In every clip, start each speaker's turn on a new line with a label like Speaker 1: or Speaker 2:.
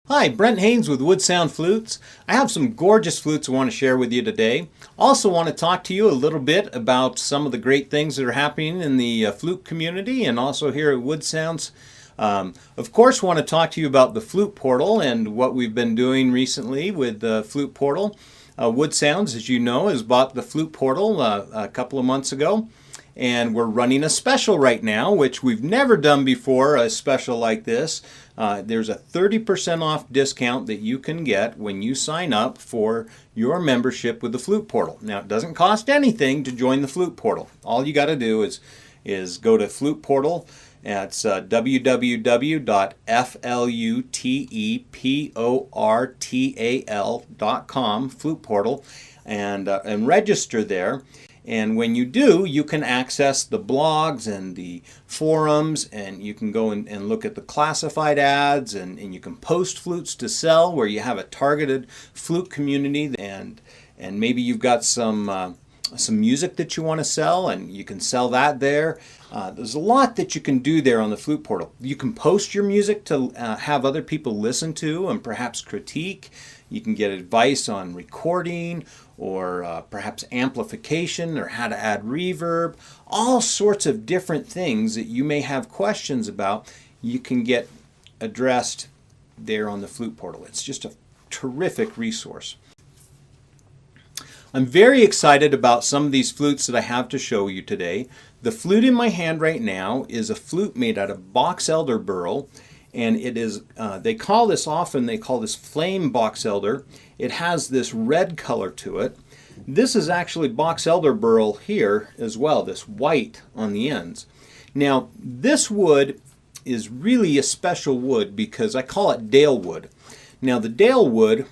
Speaker 1: Hi, Brent Haynes with Wood Sound Flutes. I have some gorgeous flutes I want to share with you today. Also want to talk to you a little bit about some of the great things that are happening in the flute community and also here at Wood Sounds. Of course, want to talk to you about the Flute Portal and what we've been doing recently with the Flute Portal. Wood Sounds, as you know, has bought the Flute Portal a couple of months ago. And we're running a special right now, which we've never done before, a special like this. There's a 30% off discount that you can get when you sign up for your membership with the Flute Portal. Now, it doesn't cost anything to join the Flute Portal. All you got to do is go to Flute Portal. It's www.fluteportal.com, Flute Portal, and register there. And when you do, you can access the blogs and the forums, and you can go and look at the classified ads, and you can post flutes to sell where you have a targeted flute community, and maybe you've got some music that you want to sell, and you can sell that there. There's a lot that you can do there on the Flute Portal. You can post your music to have other people listen to and perhaps critique. You can get advice on recording or perhaps amplification or how to add reverb. All sorts of different things that you may have questions about, you can get addressed there on the Flute Portal. It's just a terrific resource. I'm very excited about some of these flutes that I have to show you today. The flute in my hand right now is a flute made out of box elder burl, and it is, they call this flame box elder. It has this red color to it. This is actually box elder burl here as well, this white on the ends. Now, this wood is really a special wood because I call it Dale wood. Now, the Dale wood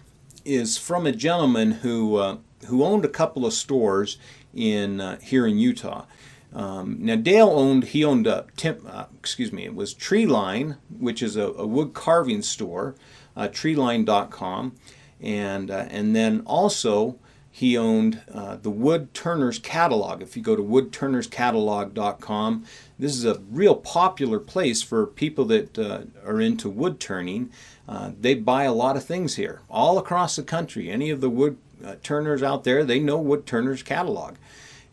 Speaker 1: is from a gentleman who owned a couple of stores here in Utah. Now Dale owned it was Tree Line, which is a wood carving store, treeline.com, and then also he owned the Wood Turners Catalog. If you go to woodturnerscatalog.com, this is a real popular place for people that are into wood turning. They buy a lot of things here, all across the country. Any of the wood turners out there, they know Wood Turners Catalog.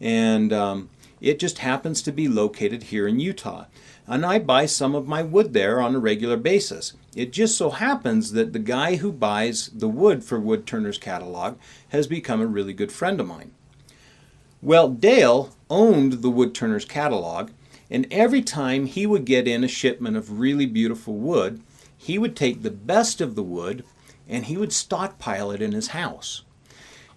Speaker 1: And it just happens to be located here in Utah. And I buy some of my wood there on a regular basis. It just so happens that the guy who buys the wood for Wood Turners Catalog has become a really good friend of mine. Well, Dale owned the Wood Turners Catalog, and every time he would get in a shipment of really beautiful wood, he would take the best of the wood and he would stockpile it in his house.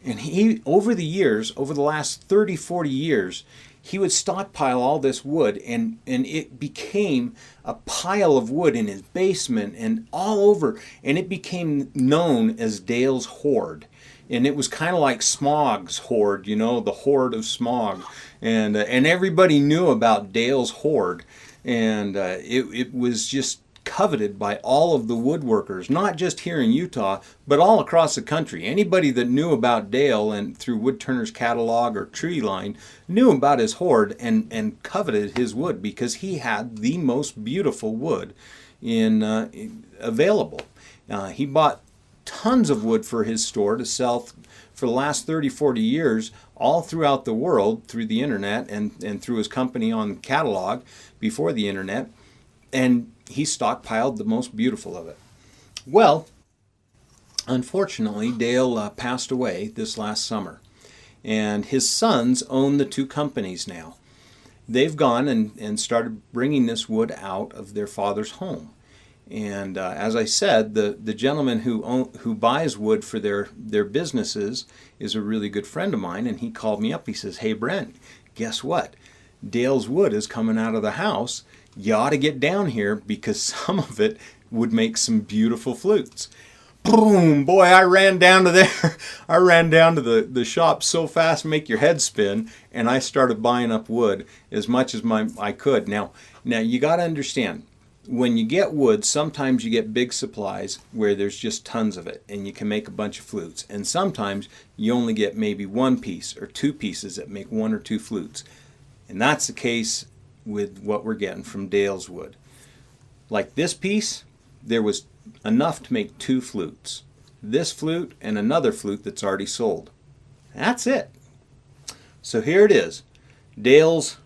Speaker 1: And he, over the last 30, 40 years, he would stockpile all this wood, and it became a pile of wood in his basement and all over, and it became known as Dale's Hoard. And it was kind of like Smog's Hoard, you know, the Hoard of Smog. And everybody knew about Dale's Hoard, and it was just coveted by all of the woodworkers, not just here in Utah, but all across the country. Anybody that knew about Dale and through Wood Turner's Catalog or Tree Line knew about his hoard and coveted his wood because he had the most beautiful wood available. He bought tons of wood for his store to sell for the last 30, 40 years all throughout the world through the internet and through his company on catalog before the internet. And he stockpiled the most beautiful of it. Well, unfortunately, Dale passed away this last summer, and his sons own the two companies now. They've gone and started bringing this wood out of their father's home. And as I said, the gentleman who buys wood for their businesses is a really good friend of mine, and he called me up. He says, "Hey, Brent, guess what? Dale's wood is coming out of the house. You ought to get down here because some of it would make some beautiful flutes." Boom! Boy, I ran down to there. I ran down to the shop so fast, make your head spin, and I started buying up wood as much as I could. Now you got to understand, when you get wood, sometimes you get big supplies where there's just tons of it, and you can make a bunch of flutes. And sometimes you only get maybe one piece or two pieces that make one or two flutes. And that's the case with what we're getting from Dale's wood. Like this piece, there was enough to make 2 flutes. This flute and another flute that's already sold. That's it. So here it is. Dale's,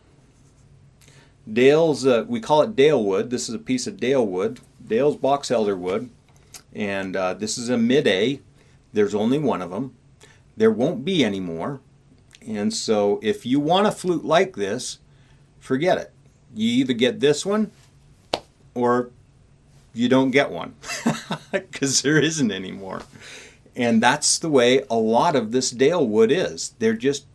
Speaker 1: we call it Dale wood. This is a piece of Dale wood, Dale's box elder wood. And this is a mid-A. There's only one of them. There won't be any more. And so if you want a flute like this, forget it. You either get this one or you don't get one, because there isn't any more. And that's the way a lot of this Dale wood is. There just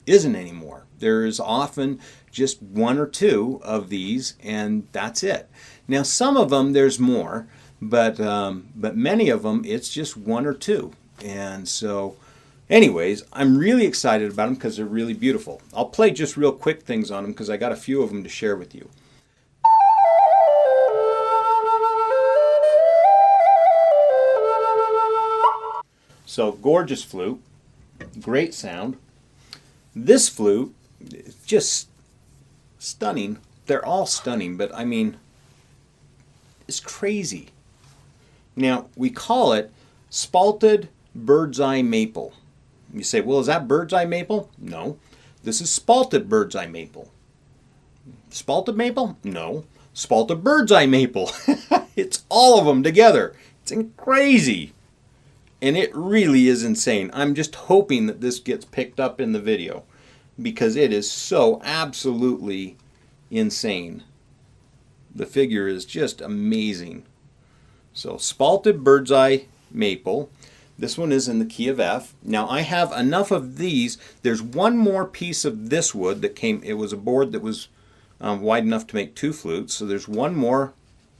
Speaker 1: isn't any more. There is often just 1 or 2 of these, and that's it. Now some of them there's more, but many of them it's just 1 or 2. And so anyways, I'm really excited about them because they're really beautiful. I'll play just real quick things on them because I got a few of them to share with you. So gorgeous flute, great sound. This flute, just stunning. They're all stunning, but I mean, it's crazy. Now, we call it spalted bird's eye maple. You say, well, is that bird's eye maple? No. This is spalted bird's eye maple. Spalted maple? No. Spalted bird's eye maple. It's all of them together. It's crazy. And it really is insane. I'm just hoping that this gets picked up in the video because it is so absolutely insane. The figure is just amazing. So spalted bird's eye maple. This one is in the key of F. Now I have enough of these. There's one more piece of this wood that came. It was a board that was wide enough to make 2 flutes. So there's one more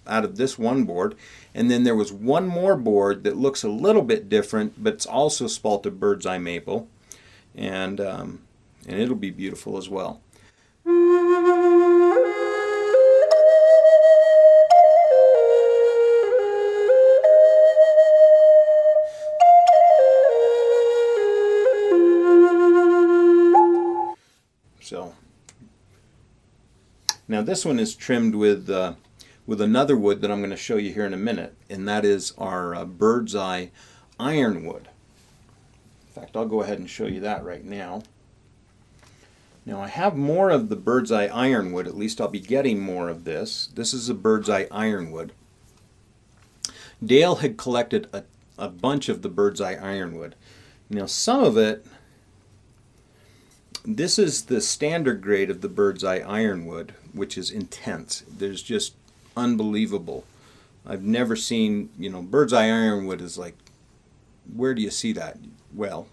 Speaker 1: out of this one board. And then there was one more board that looks a little bit different, but it's also spalted bird's eye maple. And it'll be beautiful as well. So now this one is trimmed with another wood that I'm going to show you here in a minute, and that is our bird's eye ironwood. In fact, I'll go ahead and show you that right now. Now I have more of the bird's eye ironwood, at least I'll be getting more of this. This is a bird's eye ironwood. Dale had collected a bunch of the bird's eye ironwood. Now some of it, this is the standard grade of the bird's eye ironwood, which is intense. There's just unbelievable. I've never seen, bird's eye ironwood is like, where do you see that? Well,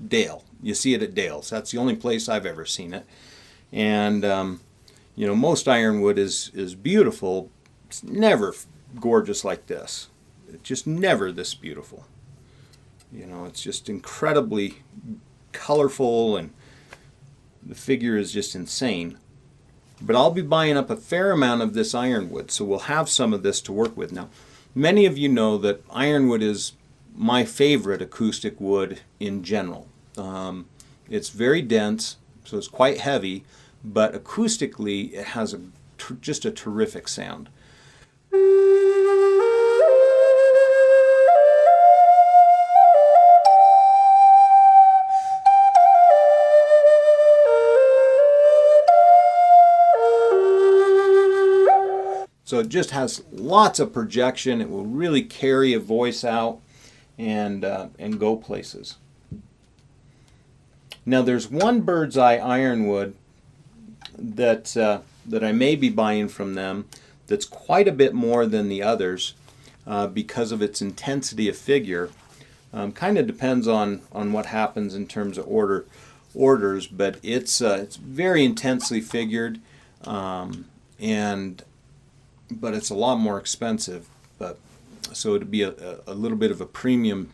Speaker 1: Dale. You see it at Dale's. That's the only place I've ever seen it. And, most ironwood is beautiful. It's never gorgeous like this. It's just never this beautiful. It's just incredibly colorful, and the figure is just insane. But I'll be buying up a fair amount of this ironwood, so we'll have some of this to work with. Now, many of you know that ironwood is my favorite acoustic wood in general. It's very dense, so it's quite heavy, but acoustically it has just a terrific sound. So it just has lots of projection. It will really carry a voice out and go places. Now there's one bird's eye ironwood that I may be buying from them that's quite a bit more than the others because of its intensity of figure. Kind of depends on what happens in terms of orders, but it's very intensely figured, but it's a lot more expensive. But so it'd be a little bit of a premium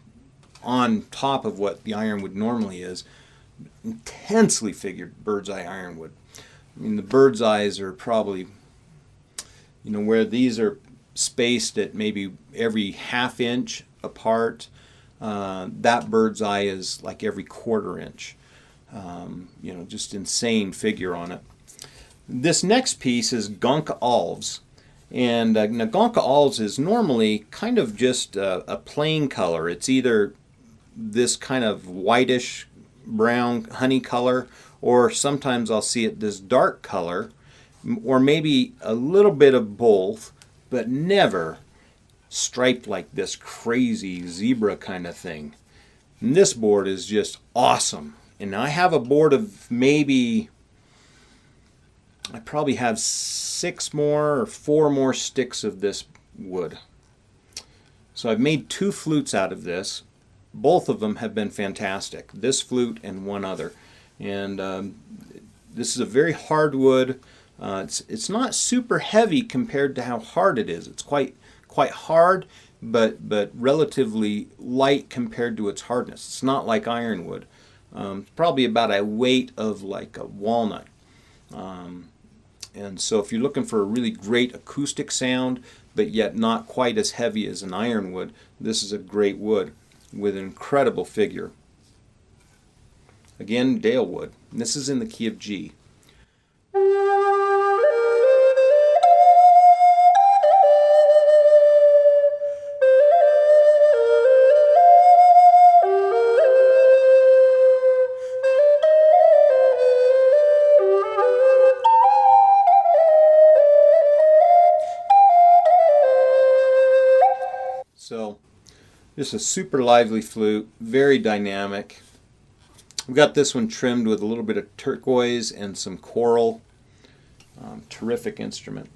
Speaker 1: on top of what the ironwood normally is. Intensely figured bird's eye ironwood. I mean, the bird's eyes are probably, where these are spaced at maybe every ½ inch apart, that bird's eye is like every ¼ inch. Just insane figure on it. This next piece is Gonka Alves, And Nagonka Alls is normally kind of just a plain color. It's either this kind of whitish brown honey color, or sometimes I'll see it this dark color, or maybe a little bit of both, but never striped like this crazy zebra kind of thing. And this board is just awesome. And I have a board of maybe, I probably have 6 more or 4 more sticks of this wood. So I've made 2 flutes out of this. Both of them have been fantastic. This flute and one other. And this is a very hard wood. It's not super heavy compared to how hard it is. It's quite hard, but relatively light compared to its hardness. It's not like ironwood. It's probably about a weight of like a walnut. And so if you're looking for a really great acoustic sound, but yet not quite as heavy as an ironwood, this is a great wood with an incredible figure. Again, Dale wood. And this is in the key of G. So, this is a super lively flute, very dynamic. We've got this one trimmed with a little bit of turquoise and some coral. Terrific instrument.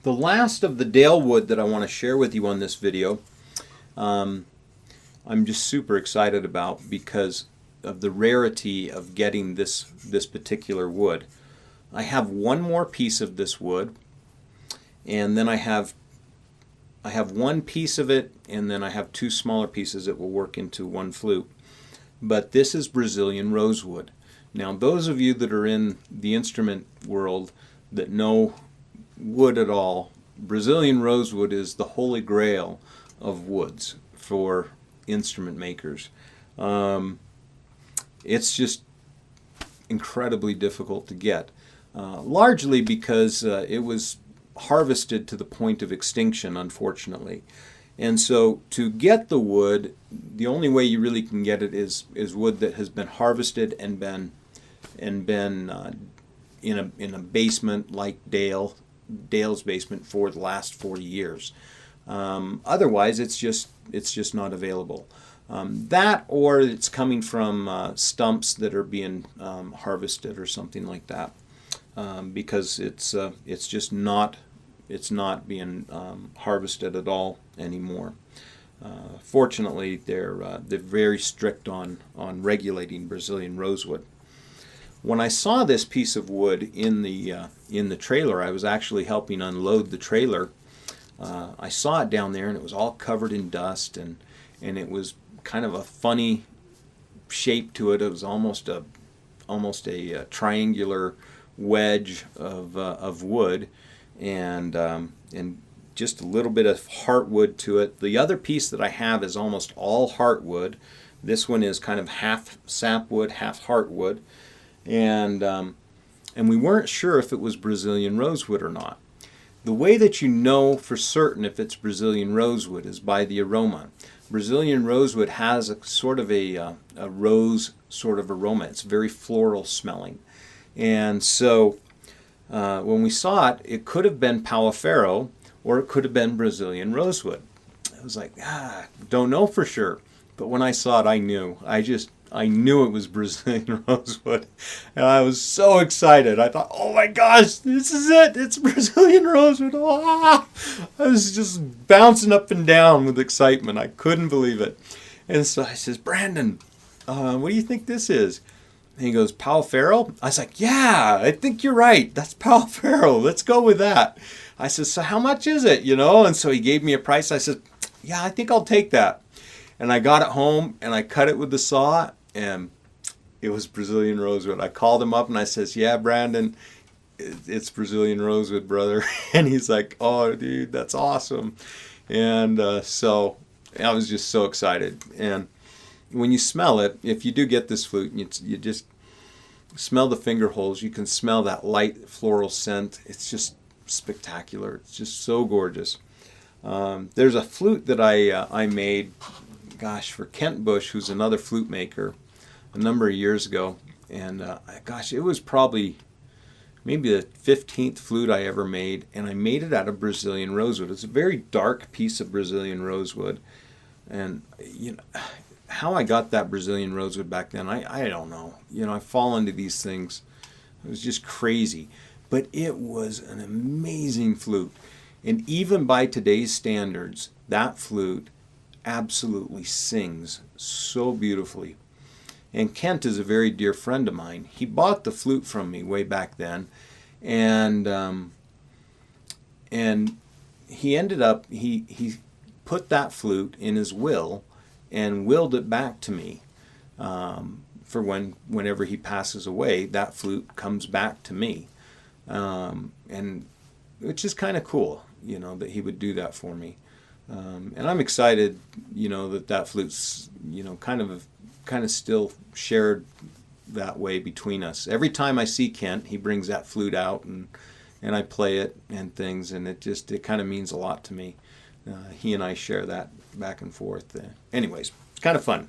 Speaker 1: The last of the Dale wood that I want to share with you on this video, I'm just super excited about because of the rarity of getting this particular wood. I have one more piece of this wood, and then I have one piece of it, and then I have 2 smaller pieces that will work into one flute. But this is Brazilian rosewood. Now, those of you that are in the instrument world that know wood at all, Brazilian rosewood is the holy grail of woods for instrument makers. It's just incredibly difficult to get, largely because it was harvested to the point of extinction, unfortunately. And so to get the wood, the only way you really can get it is wood that has been harvested and been in a basement like Dale's basement for the last 40 years. Otherwise, it's just not available. That, or it's coming from stumps that are being harvested or something like that. Because it's just not being harvested at all anymore. Fortunately, they're very strict on regulating Brazilian rosewood. When I saw this piece of wood in the trailer, I was actually helping unload the trailer. I saw it down there, and it was all covered in dust, and it was kind of a funny shape to it. It was almost a triangular wedge of wood, and just a little bit of heartwood to it. The other piece that I have is almost all heartwood. This one is kind of half sapwood, half heartwood, and we weren't sure if it was Brazilian rosewood or not. The way that you know for certain if it's Brazilian rosewood is by the aroma. Brazilian rosewood has a sort of a rose sort of aroma. It's very floral smelling. And so when we saw it, it could have been Pau-Ferro or it could have been Brazilian rosewood. I was like, don't know for sure. But when I saw it, I knew. I knew it was Brazilian rosewood. And I was so excited. I thought, oh my gosh, this is it. It's Brazilian rosewood. Ah! I was just bouncing up and down with excitement. I couldn't believe it. And so I says, Brandon, what do you think this is? And he goes, Pau-Ferro? I was like, yeah, I think you're right. That's Pau-Ferro. Let's go with that. I said, so how much is it? And so he gave me a price. I said, yeah, I think I'll take that. And I got it home and I cut it with the saw, and it was Brazilian rosewood. I called him up and I says, yeah, Brandon, it's Brazilian rosewood, brother. And he's like, oh, dude, that's awesome. And so I was just so excited. And when you smell it, if you do get this flute, you just Smell the finger holes. You can smell that light floral scent. It's just spectacular. It's just so gorgeous. There's a flute that I made, gosh, for Kent Bush, who's another flute maker, a number of years ago. And gosh, it was probably maybe the 15th flute I ever made, and I made it out of Brazilian rosewood. It's a very dark piece of Brazilian rosewood, and you know how I got that Brazilian rosewood back then, I don't know. You know, I fall into these things. It was just crazy, but it was an amazing flute, and even by today's standards, that flute absolutely sings so beautifully. And Kent is a very dear friend of mine. He bought the flute from me way back then, and he ended up he put that flute in his will and willed it back to me for whenever he passes away. That flute comes back to me, and which is kind of cool, you know, that he would do that for me. And I'm excited, you know, that flute's, you know, kind of still shared that way between us. Every time I see Kent, he brings that flute out and I play it and things, and it kind of means a lot to me. He and I share that back and forth. Anyways, it's kind of fun.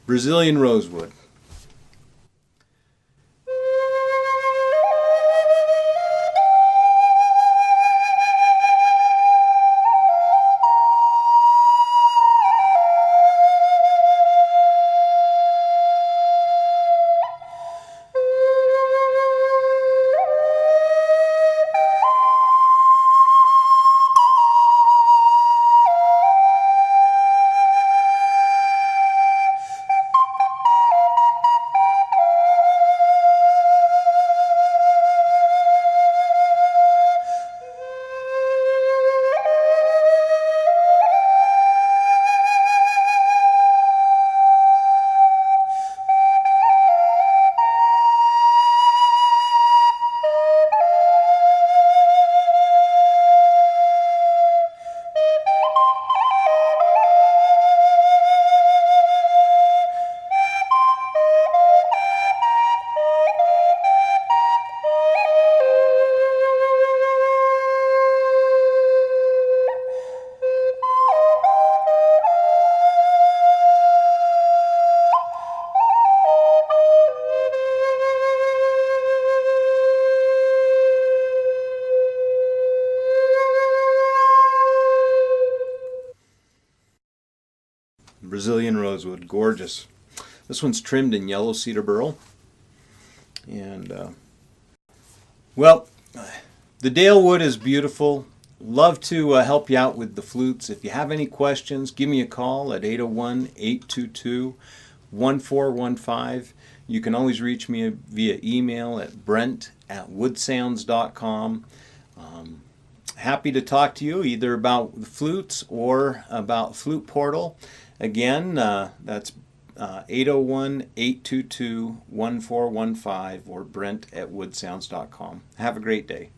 Speaker 1: Brazilian rosewood. Brazilian rosewood, gorgeous. This one's trimmed in yellow cedar burl. And, well, the Dale wood is beautiful. Love to help you out with the flutes. If you have any questions, give me a call at 801-822-1415. You can always reach me via email at brent@woodsounds.com. Happy to talk to you either about the flutes or about Flute Portal. Again, that's 801-822-1415 or brent@woodsounds.com. Have a great day.